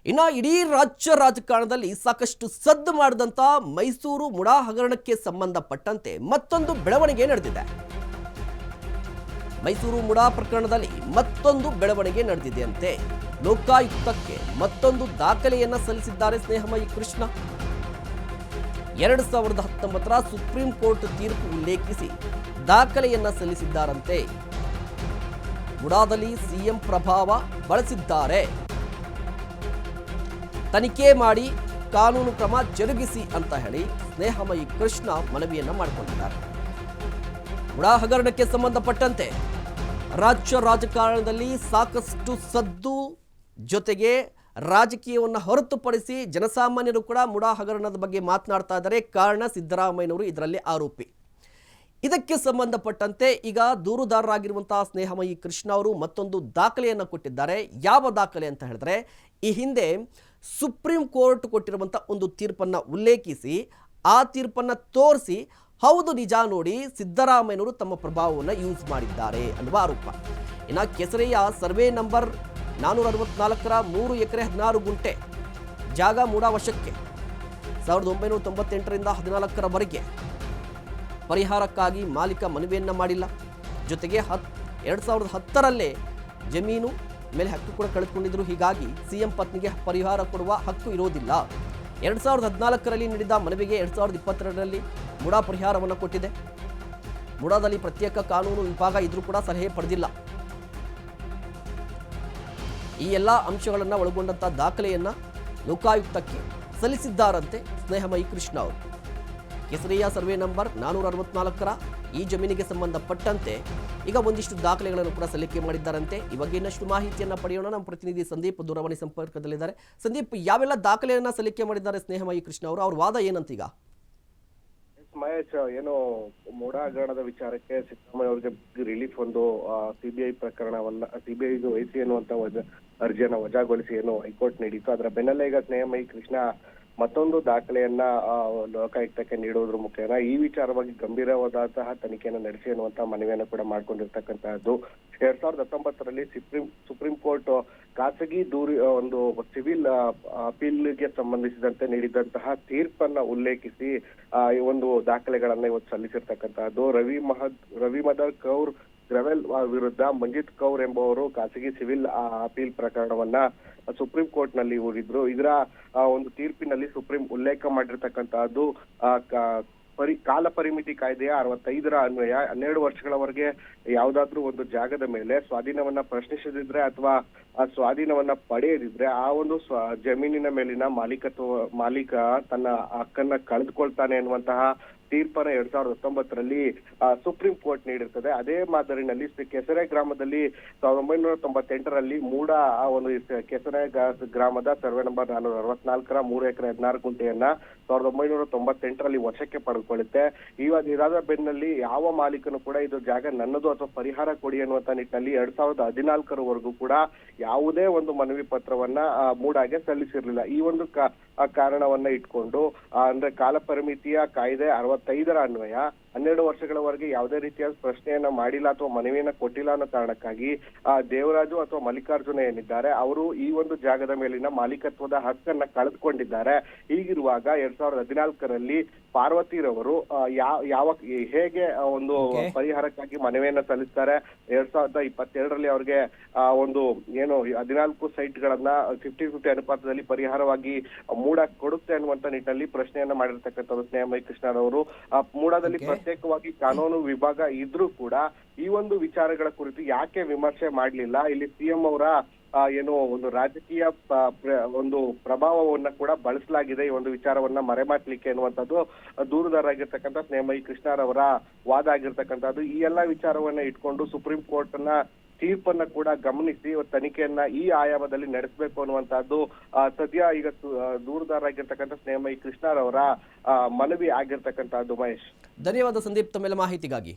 ಇನ್ನು ಇಡೀ ರಾಜ್ಯ ರಾಜಕಾರಣದಲ್ಲಿ ಸಾಕಷ್ಟು ಸದ್ದು ಮಾಡಿದಂತ ಮೈಸೂರು ಮುಡಾ ಹಗರಣಕ್ಕೆ ಸಂಬಂಧಪಟ್ಟಂತೆ ಮತ್ತೊಂದು ಬೆಳವಣಿಗೆ ನಡೆದಿದೆ. ಮೈಸೂರು ಮುಡಾ ಪ್ರಕರಣದಲ್ಲಿ ಮತ್ತೊಂದು ಬೆಳವಣಿಗೆ ನಡೆದಿದೆಯಂತೆ. ಲೋಕಾಯುಕ್ತಕ್ಕೆ ಮತ್ತೊಂದು ದಾಖಲೆಯನ್ನ ಸಲ್ಲಿಸಿದ್ದಾರೆ ಸ್ನೇಹಮಯಿ ಕೃಷ್ಣ. 2019ರ ಸುಪ್ರೀಂ ಕೋರ್ಟ್ ತೀರ್ಪು ಉಲ್ಲೇಖಿಸಿ ದಾಖಲೆಯನ್ನ ಸಲ್ಲಿಸಿದ್ದಾರಂತೆ. ಮುಡಾದಲ್ಲಿ ಸಿಎಂ ಪ್ರಭಾವ ಬಳಸಿದ್ದಾರೆ, ತನಿಖೆ ಮಾಡಿ ಕಾನೂನು ಕ್ರಮ ಜರುಗಿಸಿ ಅಂತ ಹೇಳಿ ಸ್ನೇಹಮಯಿ ಕೃಷ್ಣ ಮನವಿಯನ್ನ ಮಾಡಿಕೊಂಡಿದ್ದಾರೆ. ಮುಡಾ ಹಗರಣಕ್ಕೆ ಸಂಬಂಧಪಟ್ಟಂತೆ ರಾಜ್ಯ ರಾಜಕಾರಣದಲ್ಲಿ ಸಾಕಷ್ಟು ಸದ್ದು, ಜೊತೆಗೆ ರಾಜಕೀಯವನ್ನು ಹೊರತುಪಡಿಸಿ ಜನಸಾಮಾನ್ಯರು ಕೂಡ ಮುಡಾ ಹಗರಣದ ಬಗ್ಗೆ ಮಾತನಾಡ್ತಾ ಇದ್ದಾರೆ. ಕಾರಣ ಸಿದ್ದರಾಮಯ್ಯನವರು ಇದರಲ್ಲಿ ಆರೋಪಿ. ಇದಕ್ಕೆ ಸಂಬಂಧಪಟ್ಟಂತೆ ಈಗ ದೂರುದಾರರಾಗಿರುವಂತಹ ಸ್ನೇಹಮಯಿ ಕೃಷ್ಣ ಅವರು ಮತ್ತೊಂದು ದಾಖಲೆಯನ್ನು ಕೊಟ್ಟಿದ್ದಾರೆ. ಯಾವ ದಾಖಲೆ ಅಂತ ಹೇಳಿದ್ರೆ, ಈ ಹಿಂದೆ ಸುಪ್ರೀಂ ಕೋರ್ಟ್ ಕೊಟ್ಟಿರುವಂಥ ಒಂದು ತೀರ್ಪನ್ನು ಉಲ್ಲೇಖಿಸಿ ಆ ತೀರ್ಪನ್ನು ತೋರಿಸಿ ಹೌದು ನಿಜ ನೋಡಿ ಸಿದ್ದರಾಮಯ್ಯನವರು ತಮ್ಮ ಪ್ರಭಾವವನ್ನು ಯೂಸ್ ಮಾಡಿದ್ದಾರೆ ಅನ್ನುವ ಆರೋಪ. ಇನ್ನು ಕೆಸರೆಯ ಸರ್ವೆ ನಂಬರ್ 464ರ 3 ಎಕರೆ 16 ಗುಂಟೆ ಜಾಗ ಮುಡಾ ವಶಕ್ಕೆ 1998ರಿಂದ 14ರವರೆಗೆ ಪರಿಹಾರಕ್ಕಾಗಿ ಮಾಲೀಕ ಮನವಿಯನ್ನ ಮಾಡಿಲ್ಲ. ಜೊತೆಗೆ 2010ರಲ್ಲೇ ಜಮೀನು ಮೇಲೆ ಹಕ್ಕು ಕೂಡ ಕಳೆದುಕೊಂಡಿದ್ರು. ಹೀಗಾಗಿ ಸಿಎಂ ಪತ್ನಿಗೆ ಪರಿಹಾರ ಕೊಡುವ ಹಕ್ಕು ಇರೋದಿಲ್ಲ. 2014ರಲ್ಲಿ ನೀಡಿದ ಮನವಿಗೆ 2022ರಲ್ಲಿ ಮುಡಾ ಪರಿಹಾರವನ್ನು ಕೊಟ್ಟಿದೆ. ಮುಡಾದಲ್ಲಿ ಪ್ರತ್ಯೇಕ ಕಾನೂನು ವಿಭಾಗ ಇದ್ರೂ ಕೂಡ ಸಲಹೆ ಪಡೆದಿಲ್ಲ. ಈ ಎಲ್ಲ ಅಂಶಗಳನ್ನು ಒಳಗೊಂಡಂಥ ದಾಖಲೆಯನ್ನ ಲೋಕಾಯುಕ್ತಕ್ಕೆ ಸಲ್ಲಿಸಿದ್ದಾರಂತೆ ಸ್ನೇಹಮಯಿ ಕೃಷ್ಣ ಅವರು. ಕೆಸರೆಯ ಸರ್ವೆ ನಂಬರ್ 464ರ ಈ ಜಮೀನಿಗೆ ಸಂಬಂಧಪಟ್ಟಂತೆ ಈಗ ಒಂದಿಷ್ಟು ದಾಖಲೆಗಳನ್ನು ಕೂಡ ಸಲ್ಲಿಕೆ ಮಾಡಿದ್ದಾರಂತೆ. ಈ ಬಗ್ಗೆ ಇನ್ನಷ್ಟು ಮಾಹಿತಿಯನ್ನು ಪಡೆಯೋಣ. ನಮ್ಮ ಪ್ರತಿನಿಧಿ ಸಂದೀಪ್ ದೂರವಾಣಿ ಸಂಪರ್ಕದಲ್ಲಿದ್ದಾರೆ. ಸಂದೀಪ್, ಯಾವೆಲ್ಲ ದಾಖಲೆಯನ್ನ ಸಲ್ಲಿಕೆ ಮಾಡಿದ್ದಾರೆ ಸ್ನೇಹಮಯಿ ಕೃಷ್ಣ ಅವರು? ಅವ್ರ ವಾದ ಏನಂತ ಈಗ? ಮಹೇಶ್, ಏನು ಮುಡಾ ಹಗರಣದ ವಿಚಾರಕ್ಕೆ ಸಿದ್ದರಾಮಯ್ಯ ಅವರಿಗೆ ರಿಲೀಫ್ ಒಂದು ಸಿಬಿಐ ಪ್ರಕರಣವನ್ನ ಸಿಬಿಐ ವಹಿಸಿ ಎನ್ನುವಂತ ಅರ್ಜಿಯನ್ನ ವಜಾಗೊಳಿಸಿ ಏನು ಹೈಕೋರ್ಟ್ ನೀಡಿತ್ತು. ಅದರ ಬೆನ್ನಲ್ಲೇ ಈಗ ಸ್ನೇಹಮಯಿ ಕೃಷ್ಣ ಮತ್ತೊಂದು ದಾಖಲೆಯನ್ನ ಲೋಕಾಯುಕ್ತಕ್ಕೆ ನೀಡುವುದ್ರ ಮುಖೇನ ಈ ವಿಚಾರವಾಗಿ ಗಂಭೀರವಾದಂತಹ ತನಿಖೆಯನ್ನು ನಡೆಸಿ ಎನ್ನುವಂತ ಮನವಿಯನ್ನು ಕೂಡ ಮಾಡ್ಕೊಂಡಿರ್ತಕ್ಕಂತಹದ್ದು. 2019ರಲ್ಲಿ ಸುಪ್ರೀಂ ಕೋರ್ಟ್ ಖಾಸಗಿ ಒಂದು ಸಿವಿಲ್ ಅಪೀಲ್ಗೆ ಸಂಬಂಧಿಸಿದಂತೆ ನೀಡಿದಂತಹ ತೀರ್ಪನ್ನ ಉಲ್ಲೇಖಿಸಿ ಈ ಒಂದು ದಾಖಲೆಗಳನ್ನ ಇವತ್ತು ಸಲ್ಲಿಸಿರ್ತಕ್ಕಂತಹದ್ದು. ರವಿ ಮದರ್ ಕೌರ್ ಗ್ರೆವೆಲ್ ವಿರುದ್ಧ ಮಂಜಿತ್ ಕೌರ್ ಎಂಬುವರು ಖಾಸಗಿ ಸಿವಿಲ್ ಅಪೀಲ್ ಪ್ರಕರಣವನ್ನ ಸುಪ್ರೀಂ ಕೋರ್ಟ್ ನಲ್ಲಿ ಹೂಡಿದ್ರು. ಇದರ ಒಂದು ತೀರ್ಪಿನಲ್ಲಿ ಸುಪ್ರೀಂ ಉಲ್ಲೇಖ ಮಾಡಿರ್ತಕ್ಕಂತಹದ್ದು ಕಾಲ ಪರಿಮಿತಿ ಕಾಯ್ದೆಯ 65ರ ಅನ್ವಯ 12 ವರ್ಷಗಳವರೆಗೆ ಯಾವುದಾದ್ರೂ ಒಂದು ಜಾಗದ ಮೇಲೆ ಸ್ವಾಧೀನವನ್ನ ಪ್ರಶ್ನಿಸದಿದ್ರೆ ಅಥವಾ ಆ ಸ್ವಾಧೀನವನ್ನ ಪಡೆಯದಿದ್ರೆ ಆ ಒಂದು ಜಮೀನಿನ ಮೇಲಿನ ಮಾಲೀಕ ತನ್ನ ಹಕ್ಕನ್ನ ಕಳೆದುಕೊಳ್ತಾನೆ ಅನ್ನುವಂತಹ ತೀರ್ಪನ್ನ 2019ರಲ್ಲಿ ಸುಪ್ರೀಂ ಕೋರ್ಟ್ ನೀಡಿರ್ತದೆ. ಅದೇ ಮಾದರಿನಲ್ಲಿ ಕೆಸರೆ ಗ್ರಾಮದಲ್ಲಿ 1998ರಲ್ಲಿ ಮೂಡಾ ಒಂದು ಕೆಸರೆ ಗ್ರಾಮದ ಸರ್ವೆ ನಂಬರ್ 464ರ 3 ಎಕರೆ 16 ಗುಂಟೆಯನ್ನ 1998ರಲ್ಲಿ ವಶಕ್ಕೆ ಪಡೆದುಕೊಳ್ಳುತ್ತೆ. ಇದಾದ ಬೆನ್ನಲ್ಲಿ ಯಾವ ಮಾಲೀಕನು ಕೂಡ ಇದು ಜಾಗ ನನ್ನದು ಅಥವಾ ಪರಿಹಾರ ಕೊಡಿ ಅನ್ನುವಂತ ನಿಟ್ಟಿನಲ್ಲಿ 2014ರವರೆಗೂ ಕೂಡ ಯಾವುದೇ ಒಂದು ಮನವಿ ಪತ್ರವನ್ನ ಮೂಡಾಗೆ ಸಲ್ಲಿಸಿರ್ಲಿಲ್ಲ. ಈ ಒಂದು ಕಾರಣವನ್ನ ಇಟ್ಕೊಂಡು ಅಂದ್ರೆ ಕಾಲ ಪರಿಮಿತಿಯ ಕಾಯ್ದೆ 65ರ ಅನ್ವಯ 12 ವರ್ಷಗಳವರೆಗೆ ಯಾವುದೇ ರೀತಿಯ ಪ್ರಶ್ನೆಯನ್ನ ಮಾಡಿಲ್ಲ ಅಥವಾ ಮನವಿಯನ್ನ ಕೊಟ್ಟಿಲ್ಲ ಅನ್ನೋ ಕಾರಣಕ್ಕಾಗಿ ದೇವರಾಜು ಅಥವಾ ಮಲ್ಲಿಕಾರ್ಜುನ ಏನಿದ್ದಾರೆ ಅವರು ಈ ಒಂದು ಜಾಗದ ಮೇಲಿನ ಮಾಲೀಕತ್ವದ ಹಕ್ಕನ್ನ ಕಳೆದುಕೊಂಡಿದ್ದಾರೆ. ಹೀಗಿರುವಾಗ 2014ರಲ್ಲಿ ಪಾರ್ವತಿರವರು ಹೇಗೆ ಒಂದು ಪರಿಹಾರಕ್ಕಾಗಿ ಮನವಿಯನ್ನ ಸಲ್ಲಿಸ್ತಾರೆ. 2022ರಲ್ಲಿ ಅವ್ರಿಗೆ ಒಂದು ಏನು 14 ಸೈಟ್ಗಳನ್ನ 50-50 ಅನುಪಾತದಲ್ಲಿ ಪರಿಹಾರವಾಗಿ ಮೂಡಾ ಕೊಡುತ್ತೆ ಅನ್ನುವಂತ ನಿಟ್ಟಿನಲ್ಲಿ ಪ್ರಶ್ನೆಯನ್ನ ಮಾಡಿರ್ತಕ್ಕಂಥದ್ದು ಸ್ನೇಹಮಯಿ ಕೃಷ್ಣರವರು. ಮೂಡಾದಲ್ಲಿ ಪ್ರತ್ಯೇಕವಾಗಿ ಕಾನೂನು ವಿಭಾಗ ಇದ್ರೂ ಕೂಡ ಈ ಒಂದು ವಿಚಾರಗಳ ಕುರಿತು ಯಾಕೆ ವಿಮರ್ಶೆ ಮಾಡಲಿಲ್ಲ? ಇಲ್ಲಿ ಸಿಎಂ ಅವರ ಏನು ಒಂದು ರಾಜಕೀಯ ಒಂದು ಪ್ರಭಾವವನ್ನ ಕೂಡ ಬಳಸಲಾಗಿದೆ ಈ ಒಂದು ವಿಚಾರವನ್ನ ಮರೆಮಾಚಲಿಕ್ಕೆ ಅನ್ನುವಂಥದ್ದು ದೂರುದಾರರಾಗಿರ್ತಕ್ಕಂಥ ಸ್ನೇಹಮಯಿ ಕೃಷ್ಣರವರ ವಾದ ಆಗಿರ್ತಕ್ಕಂಥದ್ದು. ಈ ಎಲ್ಲಾ ವಿಚಾರವನ್ನ ಇಟ್ಕೊಂಡು ಸುಪ್ರೀಂ ಕೋರ್ಟ್ ನ ತೀರ್ಪನ್ನ ಕೂಡ ಗಮನಿಸಿ ತನಿಖೆಯನ್ನ ಈ ಆಯಾಮದಲ್ಲಿ ನಡೆಸಬೇಕು ಅನ್ನುವಂತಹದ್ದು ಸದ್ಯ ಈಗ ದೂರುದಾರರಾಗಿರ್ತಕ್ಕಂಥ ಸ್ನೇಹಮಯಿ ಕೃಷ್ಣರವರ ಮನವಿ ಆಗಿರ್ತಕ್ಕಂಥದ್ದು. ಮಹೇಶ್, ಧನ್ಯವಾದ ಸಂದೀಪ್ ತಮ್ಮೆಲ್ಲ ಮಾಹಿತಿಗಾಗಿ.